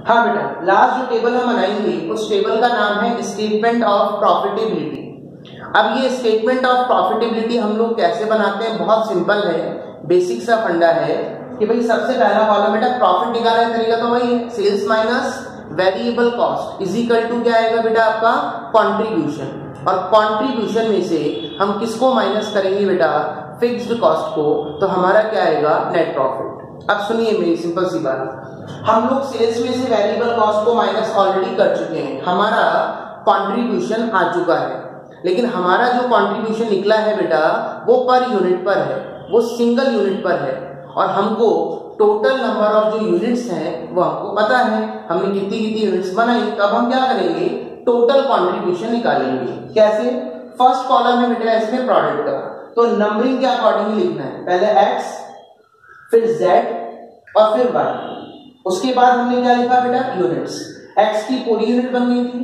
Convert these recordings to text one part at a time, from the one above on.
हाँ बेटा, लास्ट जो टेबल हम बनाएंगे उस टेबल का नाम है स्टेटमेंट ऑफ प्रॉफिटेबिलिटी। अब ये स्टेटमेंट ऑफ प्रॉफिटेबिलिटी हम लोग कैसे बनाते हैं, बहुत सिंपल है, बेसिक सा फंडा है कि भाई सबसे पहला कॉलम बेटा प्रॉफिट निकालने का तरीका तो वही है, sales minus variable cost is equal to क्या आएगा बेटा आपका कंट्रीब्यूशन, और कंट्रीब्यूशन में से हम किसको माइनस करेंगे बेटा, फिक्स्ड कॉस्ट को, तो हमारा क्या आएगा नेट प्रॉफिट। अब सुनिए मेरी सिंपल सी बात, हम लोग सेल्स में से वेरिएबल कॉस्ट को माइनस ऑलरेडी कर चुके हैं, हमारा कंट्रीब्यूशन आ चुका है, लेकिन हमारा जो कंट्रीब्यूशन निकला है बेटा वो पर यूनिट पर है, वो सिंगल यूनिट पर है, और हमको टोटल नंबर ऑफ जो यूनिट्स हैं वो हमको पता है, हमने कितनी कितनी यूनिट्स बनाई। तब हम क्या करेंगे, टोटल कंट्रीब्यूशन निकालेंगे। कैसे, फर्स्ट कॉलम में बेटा इसमें प्रोडक्ट का, तो नंबरिंग के अकॉर्डिंग लिखना है, पहले x फिर z और फिर y, उसके बाद हमने क्या लिखा बेटा यूनिट्स, x की पूरी यूनिट बन गई थी,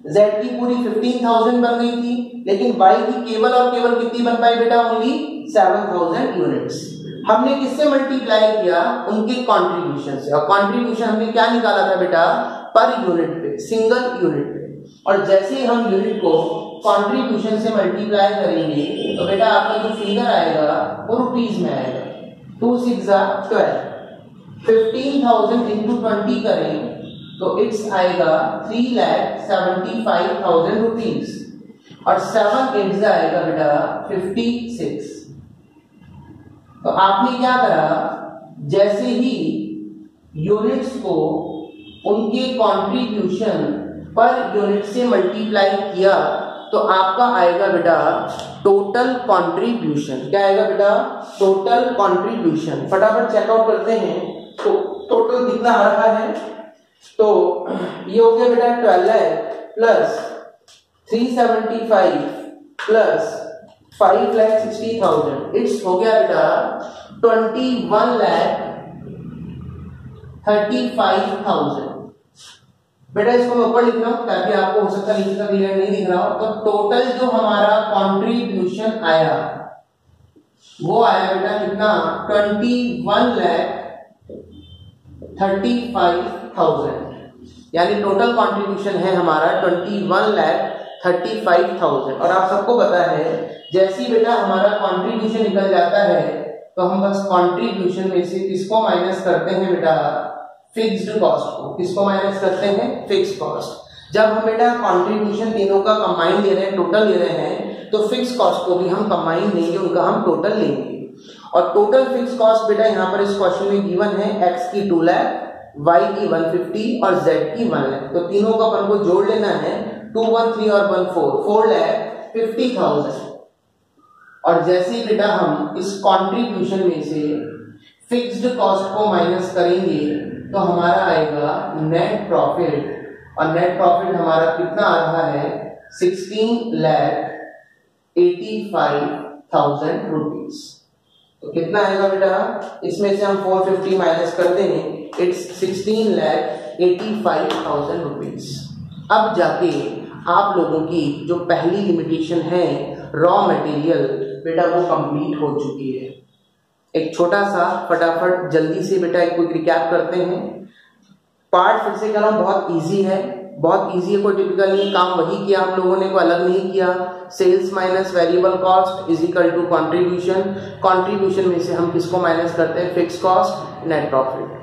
z की पूरी 15,000 बन गई थी, लेकिन y की केवल और केवल कितनी बन पाई बेटा, ओनली 7,000 यूनिट्स। हमने किससे मल्टीप्लाई किया, उनके कंट्रीब्यूशन से, और कंट्रीब्यूशन हमने क्या निकाला था बेटा, पर यूनिट पे, सिंगल यूनिट पे, और जैसे ही हम यूनिट को कंट्रीब्यूशन से मल्टीप्लाई करेंगे तो बेटा आपका जो फिगर आएगा वो रुपीज में आएगा, 2 6 12, 15,000 इंटू 20 करें तो इट्स आएगा 3,75,000 रुपीज, और 7 8 आएगा बेटा 56। तो आपने क्या करा, जैसे ही यूनिट्स को उनके कंट्रीब्यूशन पर यूनिट से मल्टीप्लाई किया तो आपका आएगा बेटा टोटल कंट्रीब्यूशन। क्या आएगा बेटा, टोटल कंट्रीब्यूशन। फटाफट चेकआउट करते हैं, तो टोटल कितना आ रहा है, तो ये हो गया बेटा 12 लाख प्लस 375 प्लस 5,60,000, इट्स हो गया बेटा 21,35,000। बेटा इसको मैं ऊपर लिख रहा हूं ताकि आपको हो सकता है नीचे का क्लियर नहीं दिख रहा हो। तो टोटल जो हमारा कंट्रीब्यूशन आया वो आया बेटा कितना, 21,35,000, यानी टोटल कंट्रीब्यूशन है हमारा 21,35,000। और आप सबको पता है जैसे ही बेटा हमारा कंट्रीब्यूशन निकल जाता है तो हम बस कंट्रीब्यूशन में से किसको माइनस करते हैं बेटा, फिक्स्ड कॉस्ट को। किसको माइनस करते हैं, फिक्स्ड कॉस्ट। जब हम बेटा कंट्रीब्यूशन तीनों का कंबाइन ले रहे हैं, टोटल ले रहे हैं, तो फिक्स्ड कॉस्ट को भी हम कंबाइन लेंगे, उनका हम टोटल लेंगे। और टोटल फिक्स्ड कॉस्ट बेटा यहाँ पर इस क्वेश्चन में गिवन है, x की 2 लाख, y की 150 और z की 1 लाख। तो तीनों का अपन को जोड़ लेना है, 2 1 3 और 1 4, 4,50,000। और जैसे ही बेटा हम इस कंट्रीब्यूशन में से फिक्स्ड कॉस्ट को माइनस करेंगे तो हमारा आएगा नेट प्रॉफिट, और नेट प्रॉफिट हमारा कितना आ रहा है, 16,85,000 रुपीज। तो कितना आएगा बेटा, इसमें से हम 450 माइनस करते हैं, इट्स 16,85,000 रुपीज। अब जाके आप लोगों की जो पहली लिमिटेशन है रॉ मटेरियल बेटा वो कंप्लीट हो चुकी है। एक छोटा सा फटाफट जल्दी से बेटा एक क्विक रिकैप करते हैं। पार्ट फिर से कह रहा हूं, बहुत इजी है, बहुत इजी है, कोई टिपिकल नहीं, काम वही किया हम लोगों ने, कोई अलग नहीं किया। Sales minus variable cost is equal to contribution, contribution में से हम किसको माइनस करते हैं, फिक्स कॉस्ट, नेट प्रॉफिट।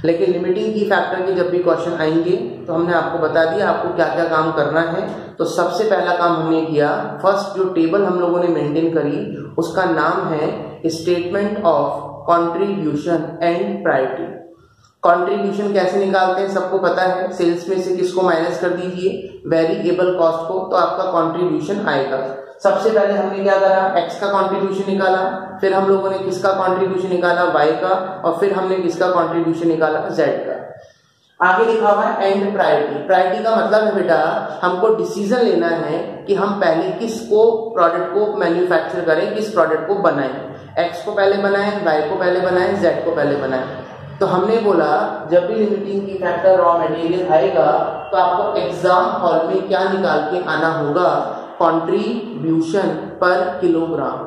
लेकिन लिमिटिंग की फैक्टर के जब भी क्वेश्चन आएंगे तो हमने आपको बता दिया आपको क्या क्या काम करना है। तो सबसे पहला काम हमने किया, फर्स्ट जो टेबल हम लोगों ने मेंटेन करी उसका नाम है statement of contribution and priority. Contribution कैसे निकालते हैं सबको पता है, सेल्स में से किसको माइनस कर दीजिए, वेरिएबल कॉस्ट को, तो आपका कंट्रीब्यूशन आएगा। सबसे पहले हमने क्या करा, x का कंट्रीब्यूशन निकाला, फिर हम लोगों ने किसका कंट्रीब्यूशन निकाला, y का, और फिर हमने किसका कंट्रीब्यूशन निकाला, z का। आगे लिखा हुआ है एंड प्रायोरिटी। प्रायोरिटी का मतलब है बेटा हमको डिसीजन लेना है कि हम पहले किसको प्रोडक्ट को मैन्युफैक्चर करें, किस प्रोडक्ट को बनाएं, x को पहले बनाएं, y को पहले बनाएं, z को पहले बनाएं। तो हमने बोला जब भी लिमिटिंग की फैक्टर रॉ मटेरियल आएगा तो आपको एग्जाम हॉल में क्या निकाल के आना होगा, कंट्रीब्यूशन पर किलोग्राम।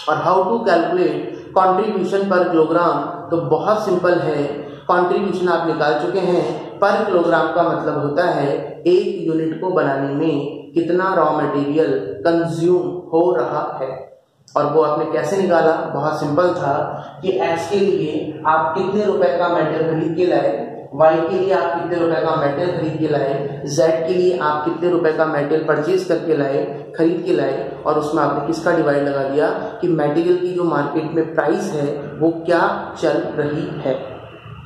और how to calculate contribution per kilogram, तो बहुत सिंपल है, कंट्रीब्यूशन आप निकाल चुके हैं। पर किलोग्राम का मतलब होता है एक यूनिट को बनाने में कितना रॉ मटेरियल कंज्यूम हो रहा है। और वो आपने कैसे निकाला, बहुत सिंपल था कि एक्स के लिए आप कितने रुपए का मेटल खरीद के लाए, वाई के लिए आप कितने रुपए का मेटल खरीद के लाए, जेड के लिए आप कितने रुपए का मेटल परचेज करके लाए, खरीद के लाए, और उसमें आपने किसका डिवाइड लगा दिया कि मटेरियल की जो मार्केट में प्राइस है वो क्या चल रही है।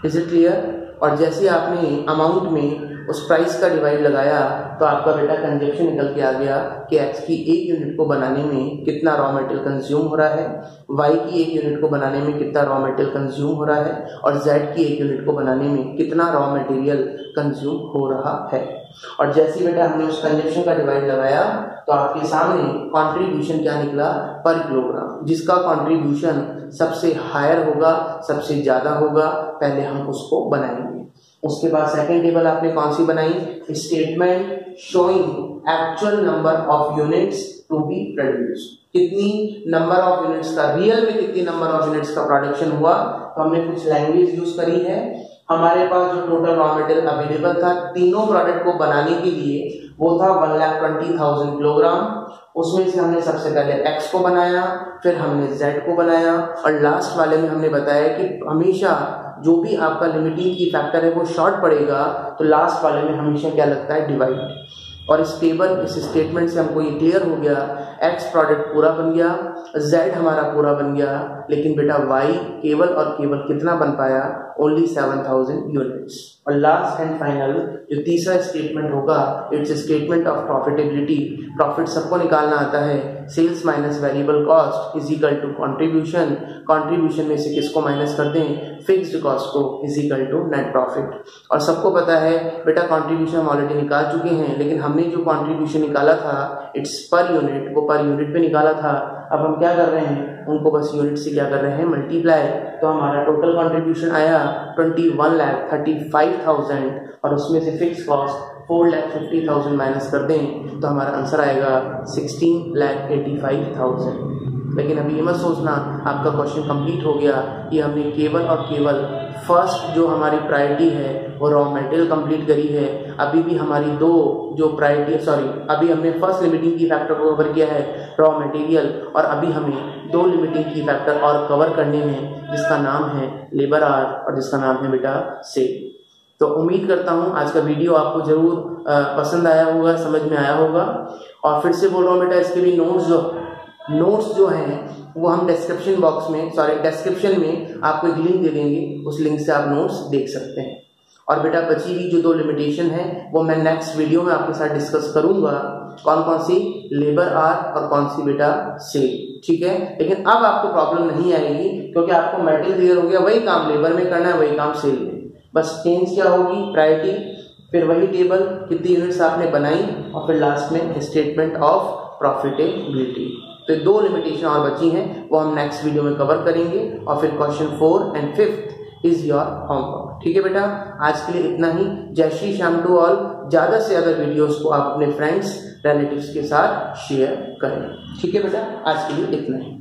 Is it clear? और जैसे आपने अमाउंट में उस प्राइस का डिवाइड लगाया तो आपका बेटा कंजप्शन निकल के आ गया कि एक्स की एक यूनिट को बनाने में कितना रॉ मटेरियल कंज्यूम हो रहा है, वाई की एक यूनिट को बनाने में कितना रॉ मटेरियल कंज्यूम हो रहा है, और जेड की एक यूनिट को बनाने में कितना रॉ मटेरियल कंज्यूम हो रहा है। और जैसे बेटा हमने उस कंजप्शन का डिवाइड लगाया तो आपके सामने कंट्रीब्यूशन क्या निकला, पर किलोग्राम। जिसका कंट्रीब्यूशन सबसे हायर होगा, सबसे ज्यादा होगा, पहले हम उसको बनाएंगे। उसके बाद सेकंड टेबल आपने कौन सी बनाई, statement showing actual number of units to be produced. कितनी नंबर ऑफ यूनिट्स का, रियल में कितनी नंबर ऑफ यूनिट्स का प्रोडक्शन हुआ। तो हमने कुछ लैंग्वेज यूज करी है। हमारे पास जो टोटल रॉ मटेरियल अवेलेबल था तीनों प्रोडक्ट को बनाने के लिए वो था 1,20,000 किलोग्राम। उसमें से हमने सबसे पहले एक्स को बनाया, फिर हमने जेड को बनाया, और लास्ट वाले में हमने बताया कि हमेशा जो भी आपका लिमिटिंग की फैक्टर है वो शॉर्ट पड़ेगा, तो लास्ट वाले में हमेशा क्या लगता है, डिवाइड। और इस टेबल, इस स्टेटमेंट से हमको ये क्लियर हो गया, एक्स प्रोडक्ट पूरा बन गया, जेड हमारा पूरा बन गया, लेकिन बेटा वाई केवल और केवल कितना बन पाया, ओनली 7,000 यूनिट्स। और लास्ट एंड फाइनल जो तीसरा स्टेटमेंट होगा, it's statement of profitability. Profit सबको निकालना आता है, sales minus variable cost is equal to contribution. Contribution में से किसको माइनस कर दें, फिक्स्ड कॉस्ट को, is equal to net profit. और सबको पता है बेटा कंट्रीब्यूशन हम ऑलरेडी निकाल चुके हैं, लेकिन हमने जो कंट्रीब्यूशन निकाला था इट्स पर यूनिट, वो पर यूनिट पे निकाला था। अब हम क्या कर रहे हैं, उनको बस यूनिट से क्या कर रहे हैं, मल्टीप्लाई। तो हमारा टोटल कंट्रीब्यूशन आया 21,35,000, और उसमें से फिक्स कॉस्ट 4,50,000 माइनस कर दें तो हमारा आंसर आएगा 16,85,000। लेकिन अभी ये मत सोचना आपका क्वेश्चन कंप्लीट हो गया, ये हमने केवल और केवल फर्स्ट जो हमारी प्रायोरिटी है वो रॉ मटेरियल कंप्लीट करी है। अभी भी हमारी दो जो प्रायोरिटी, अभी हमने फर्स्ट लिमिटिंग की फैक्टर को कवर किया है, रॉ मटेरियल, और अभी हमें दो लिमिटिंग की फैक्टर और कवर करने हैं, जिसका नाम है लेबर आर और जिसका नाम है बेटा सेल। तो उम्मीद करता हूँ आज का वीडियो आपको जरूर पसंद आया होगा, समझ में आया होगा। और फिर से बोल रहा हूँ बेटा, इसके भी नोट्स जो हैं वो हम डिस्क्रिप्शन में आपको एक लिंक दे देंगे, उस लिंक से आप नोट्स देख सकते हैं। और बेटा बची हुई जो दो लिमिटेशन है वो मैं नेक्स्ट वीडियो में आपके साथ डिस्कस करूंगा, कौन कौन सी, लेबर आर और कौन सी बेटा सेल। ठीक है, लेकिन अब आपको प्रॉब्लम नहीं आएगी क्योंकि आपको मेटल क्लियर हो गया, वही काम लेबर में करना है, वही काम सेल में। बस चेंज क्या होगी, प्रायोरिटी, फिर वही टेबल कितनी यूनिट्स आपने बनाई, और फिर लास्ट में स्टेटमेंट ऑफ प्रॉफिटेबिलिटी। तो दो लिमिटेशन और बची हैं, वो हम नेक्स्ट वीडियो में कवर करेंगे। और फिर question 4 and 5 is your homework. ठीक है बेटा, आज के लिए इतना ही। जय श्री श्याम टू ऑल। ज्यादा से ज्यादा वीडियोस को आप अपने फ्रेंड्स रिलेटिव्स के साथ शेयर करें। ठीक है बेटा, आज के लिए इतना ही।